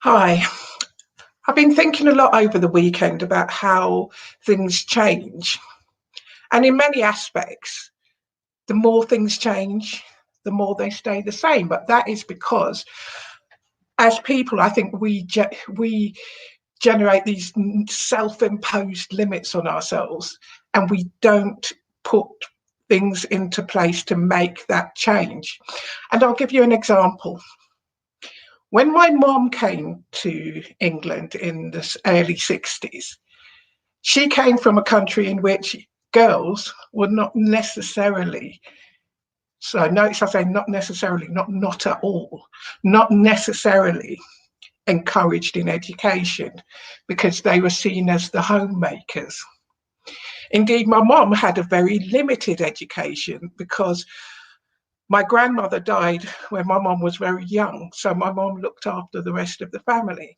Hi. I've been thinking a lot over the weekend about how things change. And in many aspects, the more things change, the more they stay the same. But that is because, as people, I think we generate these self-imposed limits on ourselves, and we don't put things into place to make that change. And I'll give you an example. When my mom came to England in the early 60s, she came from a country in which girls were not necessarily, so notice I say not necessarily, not at all, not necessarily encouraged in education because they were seen as the homemakers. Indeed, my mom had a very limited education because my grandmother died when my mom was very young, so my mom looked after the rest of the family.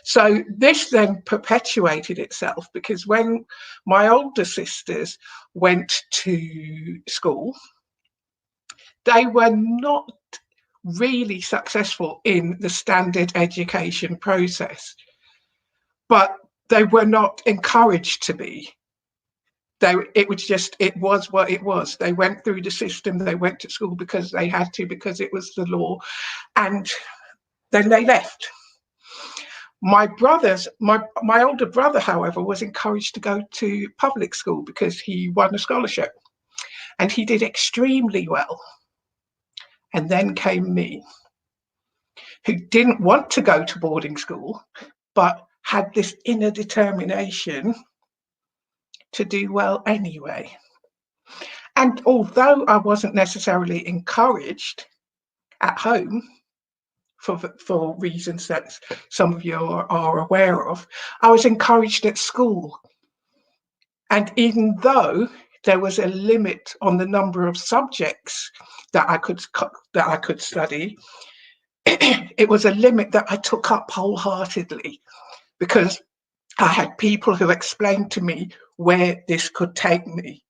So this then perpetuated itself because when my older sisters went to school, they were not really successful in the standard education process, but they were not encouraged to be. It was what it was. They went through the system, they went to school because they had to, because it was the law, and then they left. My older brother, however, was encouraged to go to public school because he won a scholarship and he did extremely well. And then came me, who didn't want to go to boarding school, but had this inner determination to do well anyway. And although I wasn't necessarily encouraged at home, for reasons that some of you are aware of, I was encouraged at school. And even though there was a limit on the number of subjects that I could study, it was a limit that I took up wholeheartedly because I had people who explained to me where this could take me,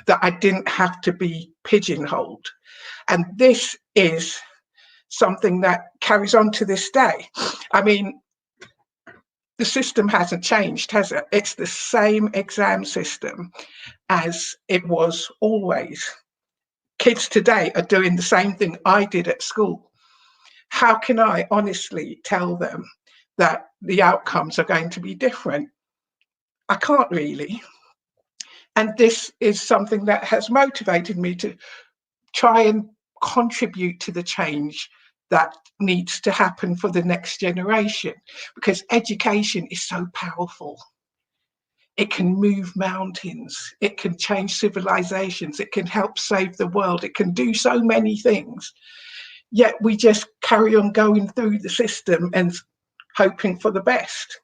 that I didn't have to be pigeonholed. And this is something that carries on to this day. I mean, the system hasn't changed, has it? It's the same exam system as it was always. Kids today are doing the same thing I did at school. How can I honestly tell them that the outcomes are going to be different? I can't really. And this is something that has motivated me to try and contribute to the change that needs to happen for the next generation, because education is so powerful. It can move mountains, it can change civilizations, it can help save the world, it can do so many things. Yet we just carry on going through the system and hoping for the best.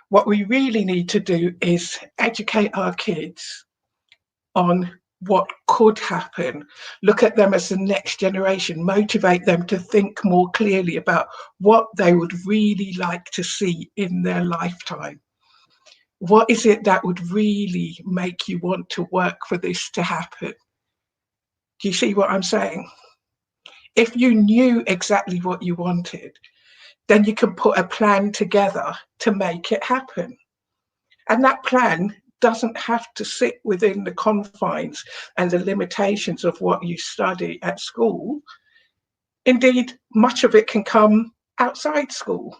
What we really need to do is educate our kids on what could happen, look at them as the next generation, motivate them to think more clearly about what they would really like to see in their lifetime. What is it that would really make you want to work for this to happen? Do you see what I'm saying? If you knew exactly what you wanted, then you can put a plan together to make it happen. And that plan doesn't have to sit within the confines and the limitations of what you study at school. Indeed, much of it can come outside school.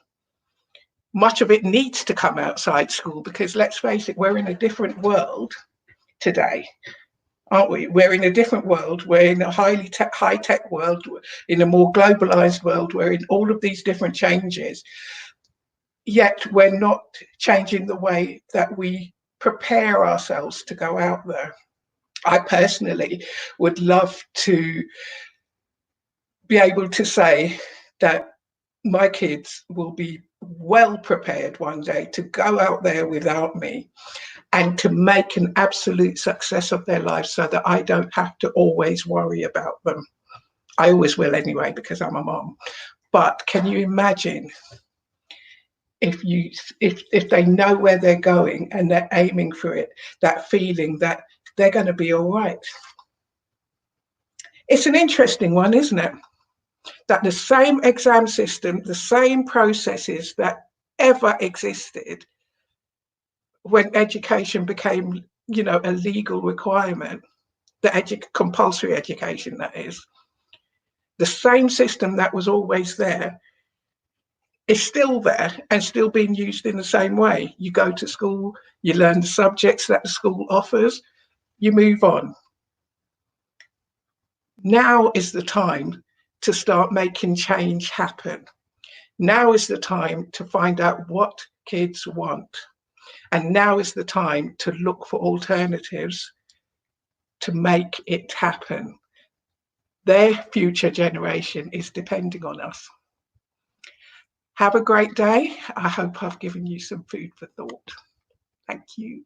Much of it needs to come outside school because let's face it, we're in a different world today, aren't we? We're in a different world. We're in a high tech world, in a more globalized world. We're in all of these different changes, yet we're not changing the way that we prepare ourselves to go out there. I personally would love to be able to say that my kids will be well prepared one day to go out there without me and to make an absolute success of their lives so that I don't have to always worry about them. I always will anyway because I'm a mom. But can you imagine if they know where they're going and they're aiming for it, that feeling that they're going to be all right? It's an interesting one, isn't it? that the same exam system, the same processes that ever existed when education became, a legal requirement, compulsory education, that is, the same system that was always there is still there and still being used in the same way. You go to school, you learn the subjects that the school offers, you move on. Now is the time to start making change happen. Now is the time to find out what kids want. And now is the time to look for alternatives to make it happen. Their future generation is depending on us. Have a great day. I hope I've given you some food for thought. Thank you.